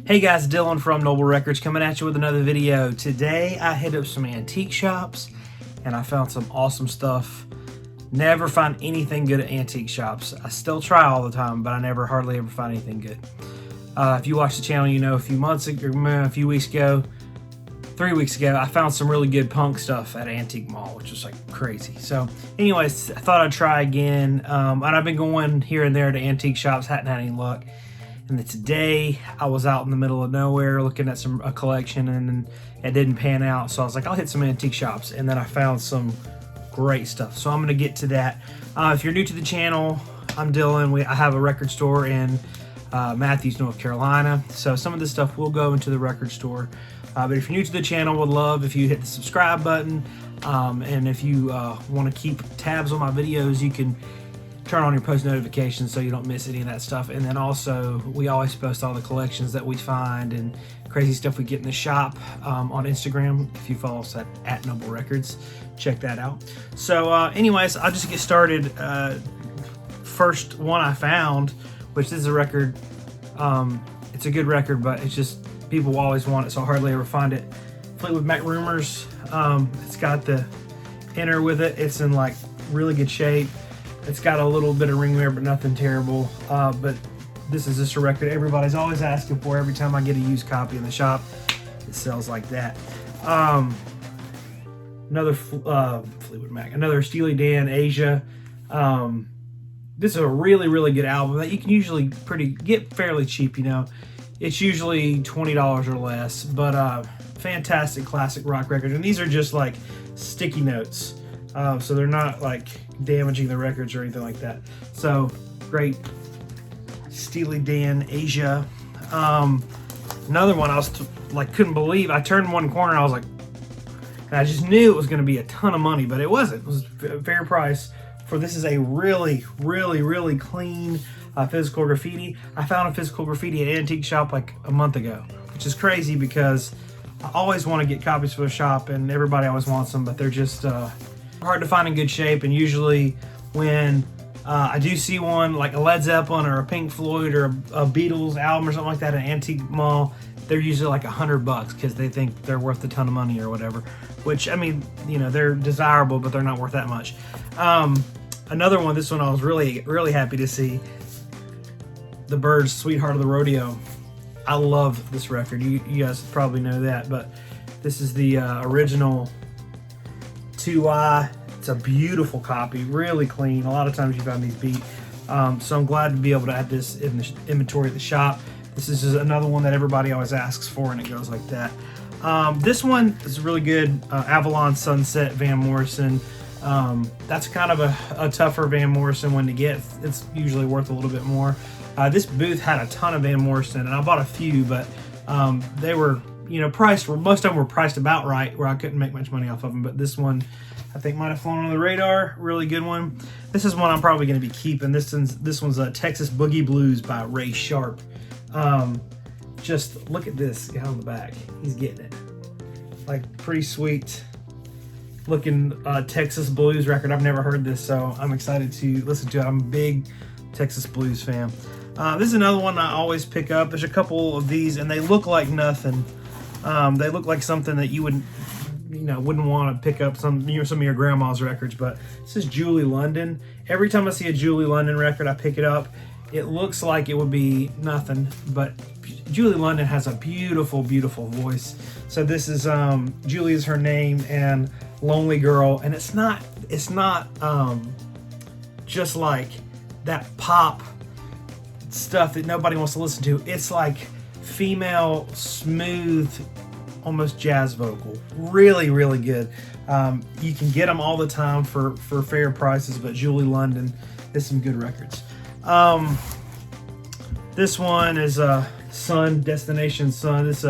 Hey guys, Dylan from Noble Records coming at you with another video. Today I hit up some antique shops and I found some awesome stuff. Never find anything good at antique shops. I still try all the time, but I never hardly ever find anything good. If you watch the channel, you know a few weeks ago, 3 weeks ago, I found some really good punk stuff at Antique Mall, which was like crazy. So anyways, I thought I'd try again. And I've been going here and there to antique shops, hadn't had any luck. And then today I was out in the middle of nowhere looking at a collection, and it didn't pan out. So I was like, I'll hit some antique shops, and then I found some great stuff. So I'm gonna get to that. If you're new to the channel, I'm Dylan. I have a record store in Matthews, North Carolina. So some of this stuff will go into the record store. But if you're new to the channel, would love if you hit the subscribe button. And if you want to keep tabs on my videos, you can turn on your post notifications so you don't miss any of that stuff. And then also, we always post all the collections that we find and crazy stuff we get in the shop on Instagram. If you follow us at Noble Records, check that out. So anyways, I'll just get started. First one I found, which is a record. It's a good record, but it's just people always want it, so I hardly ever find it. Fleetwood Mac Rumors. It's got the inner with it. It's in like really good shape. It's got a little bit of ring wear, but nothing terrible. But this is just a record everybody's always asking for. Every time I get a used copy in the shop, it sells like that. Another Fleetwood Mac, another Steely Dan Asia. This is a really, really good album that you can usually get fairly cheap, you know. It's usually $20 or less, but fantastic classic rock record. And these are just like sticky notes. So they're not like damaging the records or anything like that. So great Steely Dan Asia. Another one I was couldn't believe. I turned one corner and I was like, and I just knew it was going to be a ton of money, but it wasn't. It was a fair price for this. Is a really, really, really clean physical graffiti. I found a physical graffiti at an antique shop like a month ago, which is crazy because I always want to get copies for the shop and everybody always wants them, but they're just hard to find in good shape. And usually when I do see one like a Led Zeppelin or a Pink Floyd or a Beatles album or something like that at an antique mall, they're usually like $100 because they think they're worth a ton of money or whatever, which, I mean, you know, they're desirable, but they're not worth that much. Another one, this one I was really, really happy to see. The Byrds' Sweetheart of the Rodeo. I love this record. You guys probably know that, but this is the original 2i. It's a beautiful copy, really clean. A lot of times you find these beat. So I'm glad to be able to add this in the inventory at the shop. This is just another one that everybody always asks for, and it goes like that. This one is really good. Avalon Sunset Van Morrison. That's kind of a tougher Van Morrison one to get. It's usually worth a little bit more. This booth had a ton of Van Morrison, and I bought a few, but they were, you know, priced. Most of them were priced about right, where I couldn't make much money off of them. But this one, I think, might have flown under the radar. Really good one. This is one I'm probably going to be keeping. This one's a Texas Boogie Blues by Ray Sharp. Just look at this guy on the back. He's getting it. Like, pretty sweet looking Texas blues record. I've never heard this, so I'm excited to listen to it. I'm a big Texas blues fan. This is another one I always pick up. There's a couple of these, and they look like nothing. They look like something that you wouldn't want to pick up some of your grandma's records. But this is Julie London. Every time I see a Julie London record, I pick it up. It looks like it would be nothing, but Julie London has a beautiful, beautiful voice. So this is Julie is her name, and Lonely Girl, and it's not just like that pop stuff that nobody wants to listen to. It's like female, smooth, almost jazz vocal. Really, really good. You can get them all the time for fair prices, but Julie London is some good records. This one is Sun, Destination Sun. It's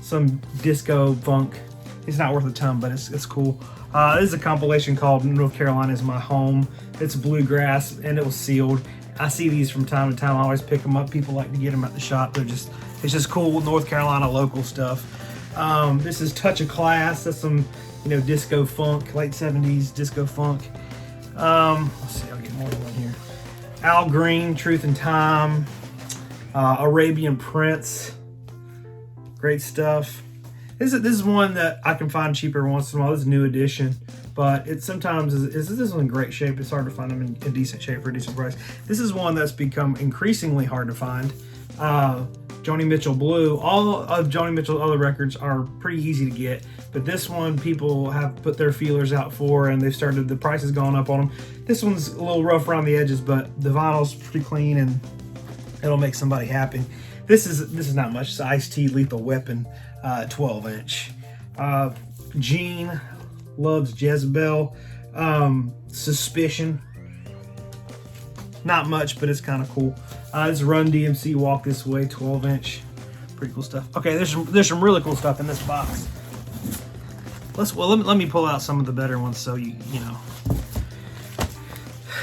some disco funk. It's not worth a ton, but it's cool. This is a compilation called North Carolina Is My Home. It's bluegrass, and it was sealed. I see these from time to time. I always pick them up. People like to get them at the shop. It's just cool North Carolina local stuff. This is Touch of Class. That's some, disco funk, late 70s disco funk. Let's see, I'll get more of one here. Al Green, Truth and Time. Arabian Prince. Great stuff. This is one that I can find cheaper once in a while. This is a new edition, but it sometimes is this is in great shape. It's hard to find them in decent shape for a decent price. This is one that's become increasingly hard to find. Joni Mitchell Blue. All of Joni Mitchell's other records are pretty easy to get, but this one people have put their feelers out for, and they've started, the price has gone up on them. This one's a little rough around the edges, but the vinyl's pretty clean and it'll make somebody happy. This is not much. It's Ice-T Lethal Weapon 12-inch. Gene loves Jezebel. Suspicion. Not much, but it's kind of cool. This is Run DMC Walk This Way 12-inch. Pretty cool stuff. Okay, there's some really cool stuff in this box. Let me pull out some of the better ones so you know.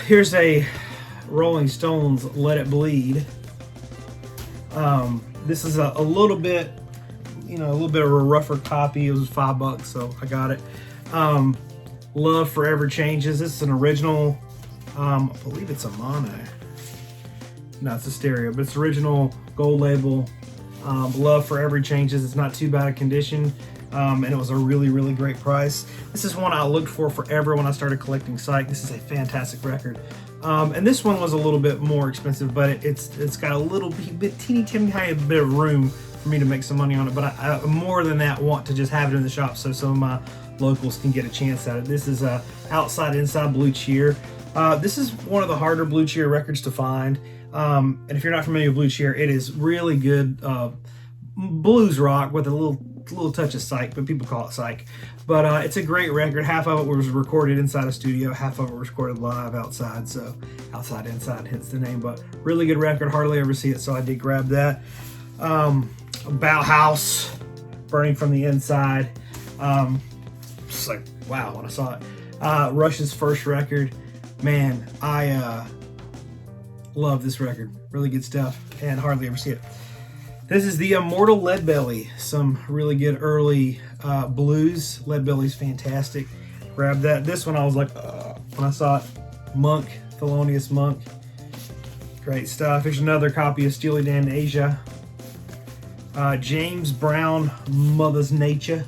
Here's a Rolling Stones Let It Bleed. This is a little bit, a little bit of a rougher copy. It was $5, so I got it. Love Forever Changes. This is an original. I believe it's a mono. No, it's a stereo, but it's original gold label. Love Forever Changes. It's not too bad a condition, and it was a really, really great price. This is one I looked for forever when I started collecting Psych. This is a fantastic record. And this one was a little bit more expensive, but it's got a little bit teeny tiny bit of room for me to make some money on it. But I more than that want to just have it in the shop so some of my locals can get a chance at it. This is Outside Inside Blue Cheer. This is one of the harder Blue Cheer records to find. And if you're not familiar with Blue Cheer, it is really good blues rock with a little touch of psych, but people call it psych. But it's a great record. Half of it was recorded inside a studio, half of it was recorded live outside. So Outside Inside, hence the name. But really good record. Hardly ever see it, so I did grab that. Bauhaus, Burning from the Inside. Just like, wow, when I saw it. Rush's first record. Man, I love this record. Really good stuff, and hardly ever see it. This is the Immortal Leadbelly. Some really good early blues. Leadbelly's fantastic. Grabbed that. This one I was like, when I saw it. Monk, Thelonious Monk. Great stuff. Here's another copy of Steely Dan Asia. James Brown, Mother's Nature.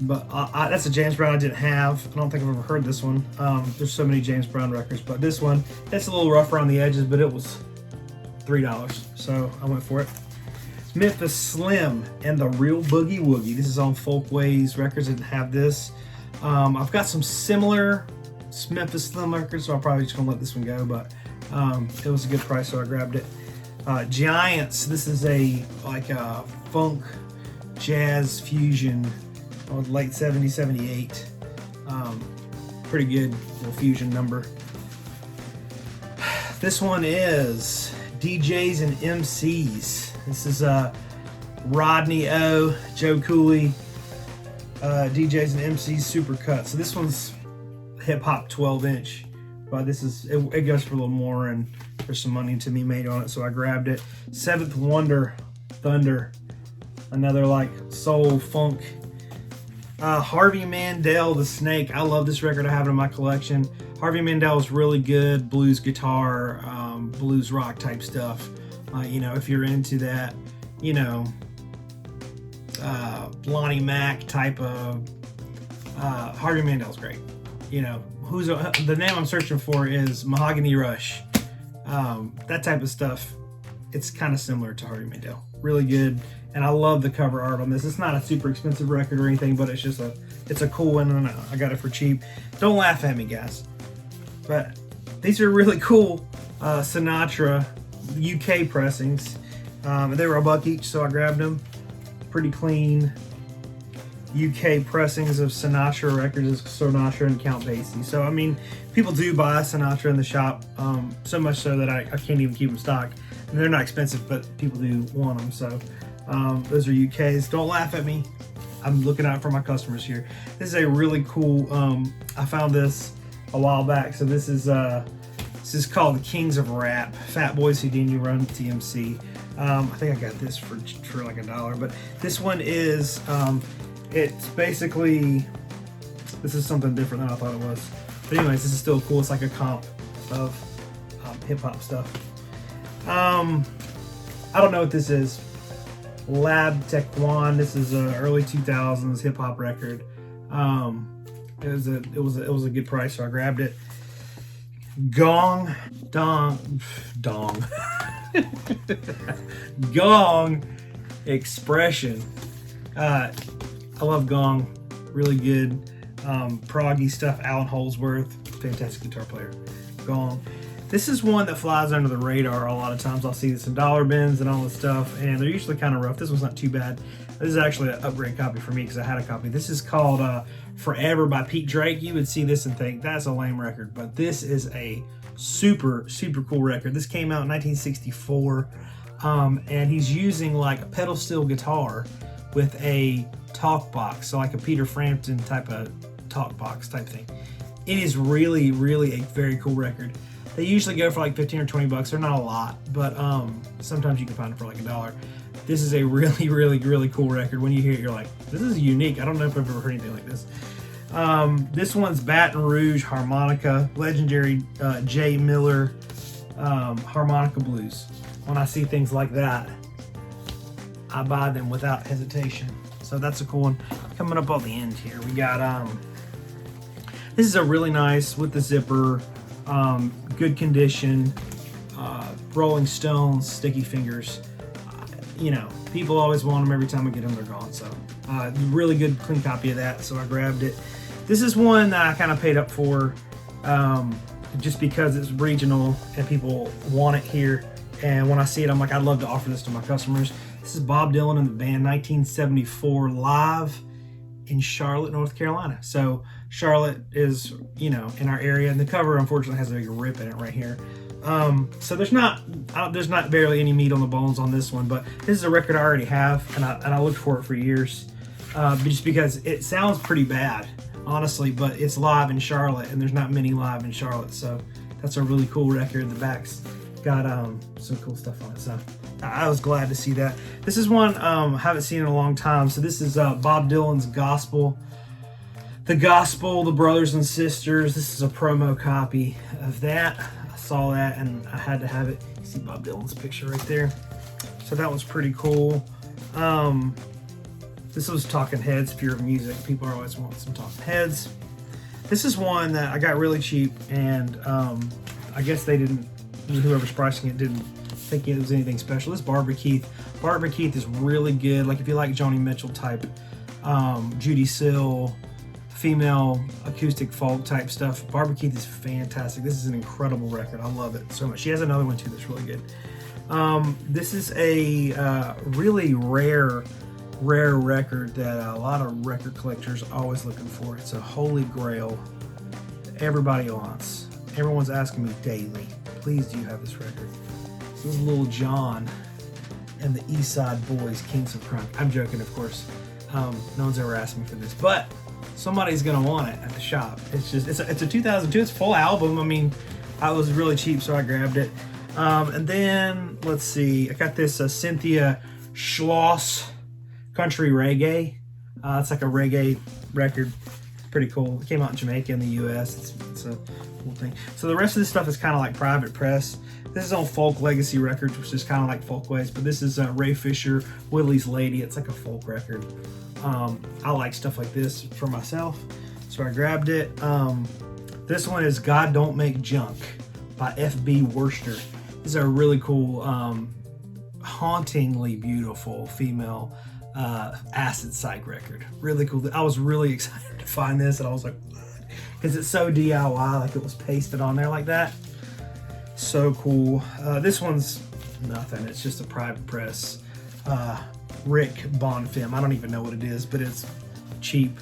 But that's a James Brown I didn't have. I don't think I've ever heard this one. There's so many James Brown records, but this one, that's a little rough around the edges, but it was $3, so I went for it. Memphis Slim and the Real Boogie Woogie. This is on Folkways Records. I didn't have this. I've got some similar Memphis Slim records, so I'm probably just gonna let this one go, but it was a good price, so I grabbed it. Giants. This is a funk jazz fusion. Late 70s, 78. Pretty good little fusion number. This one is DJs and MCs. This is Rodney O, Joe Cooley, DJs and MCs Supercut. So this one's hip hop 12-inch, but this is it goes for a little more, and there's some money to be made on it, so I grabbed it. Seventh Wonder, Thunder, another like soul funk. Harvey Mandel, The Snake. I love this record. I have it in my collection. Harvey Mandel is really good blues guitar, blues rock type stuff. If you're into that, Lonnie Mac type of, Harvey Mandel's great. The name I'm searching for is Mahogany Rush. That type of stuff. It's kind of similar to Harvey Mandel. Really good. And I love the cover art on this. It's not a super expensive record or anything, but it's a cool one, and I got it for cheap. Don't laugh at me, guys. But these are really cool Sinatra UK pressings. They were $1 each, so I grabbed them. Pretty clean UK pressings of Sinatra records, Sinatra and Count Basie. So, I mean, people do buy Sinatra in the shop, so much so that I can't even keep them stocked. And they're not expensive, but people do want them, so... those are UKs. Don't laugh at me. I'm looking out for my customers here. This is a really cool, I found this a while back. So this is called the Kings of Rap. Fat Boys Houdini, Run DMC. I think I got this for like $1, but this one is, it's basically, this is something different than I thought it was. But anyways, this is still cool. It's like a comp of hip hop stuff. I don't know what this is. Lab Tequan. This is a early 2000s hip hop record. It was a good price, so I grabbed it. Gong Expression. I love Gong. Really good proggy stuff. Alan Holdsworth, fantastic guitar player. Gong. This is one that flies under the radar a lot of times. I'll see this in dollar bins and all this stuff, and they're usually kind of rough. This one's not too bad. This is actually an upgrade copy for me because I had a copy. This is called Forever by Pete Drake. You would see this and think, that's a lame record, but this is a super, super cool record. This came out in 1964, and he's using like a pedal steel guitar with a talk box, so like a Peter Frampton type of talk box type thing. It is really, really a very cool record. They usually go for like 15 or 20 bucks. They're not a lot, but sometimes you can find it for like $1. This is a really, really, really cool record. When you hear it, you're like, this is unique. I don't know if I've ever heard anything like this. This one's Baton Rouge Harmonica, legendary J. Miller Harmonica Blues. When I see things like that, I buy them without hesitation. So that's a cool one. Coming up on the end here, we got, this is a really nice, with the zipper, good condition, Rolling Stones, Sticky Fingers. You know, people always want them. Every time I get them, they're gone. So really good, clean copy of that. So I grabbed it. This is one that I kind of paid up for just because it's regional and people want it here. And when I see it, I'm like, I'd love to offer this to my customers. This is Bob Dylan and the band, 1974, live in Charlotte, North Carolina. So Charlotte is, you know, in our area, and the cover unfortunately has a big rip in it right here. So there's not barely any meat on the bones on this one, but this is a record I already have, and I looked for it for years, just because it sounds pretty bad, honestly, but it's live in Charlotte, and there's not many live in Charlotte, so that's a really cool record. The back's got some cool stuff on it, so I was glad to see that. This is one I haven't seen in a long time. So this is Bob Dylan's Gospel. The Gospel, the Brothers and Sisters. This is a promo copy of that. I saw that and I had to have it. You see Bob Dylan's picture right there. So that was pretty cool. This was Talking Heads. If you're in music, people are always wanting some Talking Heads. This is one that I got really cheap, and I guess they didn't, whoever's pricing it didn't think it was anything special. This Barbara Keith. Barbara Keith is really good. Like if you like Joni Mitchell type, Judy Sill, female acoustic folk type stuff, Barbara Keith is fantastic. This is an incredible record. I love it so much. She has another one too that's really good. This is a really rare record that a lot of record collectors are always looking for. It's a holy grail that everybody wants. Everyone's asking me daily, please, do you have this record? This is Lil Jon and the East Side Boys, Kings of Crunk. I'm joking, of course. No one's ever asked me for this, but somebody's gonna want it at the shop. It's a 2002. It's a full album. I mean, I was really cheap, so I grabbed it. And then let's see. I got this Cynthia Schloss Country Reggae. It's like a reggae record. Pretty cool. It came out in Jamaica in the U.S. It's a cool thing. So the rest of this stuff is kind of like private press. This is on Folk Legacy Records, which is kind of like Folkways, but this is Ray Fisher, Willie's Lady. It's like a folk record. I like stuff like this for myself, so I grabbed it. This one is God Don't Make Junk by F.B. Worcester. This is a really cool, hauntingly beautiful female acid psych record. Really cool. I was really excited to find this, and I was like, because it's so DIY, like it was pasted on there like that. So cool. This one's nothing. It's just a private press Rick Bonfim. I don't even know what it is, but it's cheap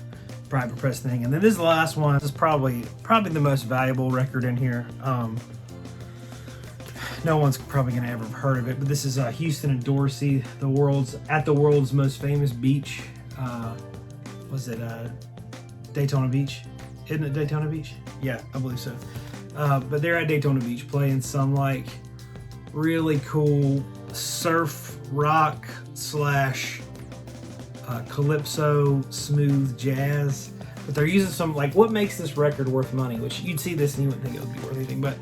private press thing. And then this is the last one. This is probably the most valuable record in here. No one's probably gonna ever have heard of it, but this is Houston and Dorsey, the world's most famous beach. Was it Daytona Beach? Isn't it Daytona Beach? Yeah, I believe so. But they're at Daytona Beach playing some like really cool surf rock slash calypso smooth jazz. But they're using some, like, what makes this record worth money, which you'd see this and you wouldn't think it would be worth anything, but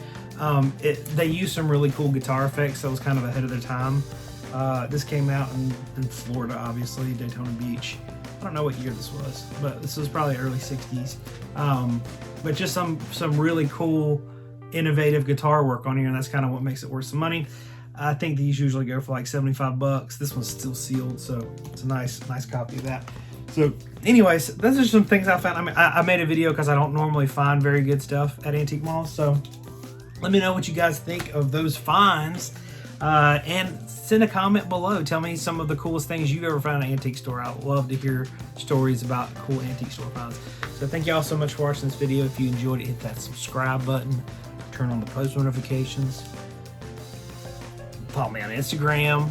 they use some really cool guitar effects that was kind of ahead of their time. This came out in Florida, obviously, Daytona Beach. I don't know what year this was, but this was probably early 60s. But just some really cool, innovative guitar work on here, and that's kind of what makes it worth some money. I think these usually go for like 75 bucks. This one's still sealed, so it's a nice copy of that. So anyways, those are some things I found. I mean, I made a video because I don't normally find very good stuff at antique malls. So let me know what you guys think of those finds. And send a comment below. Tell me some of the coolest things you've ever found in an antique store. I love to hear stories about cool antique store finds. So thank you all so much for watching this video. If you enjoyed it, hit that subscribe button. Turn on the post notifications. Follow me on Instagram.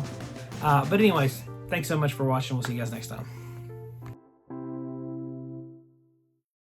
But anyways, thanks so much for watching. We'll see you guys next time.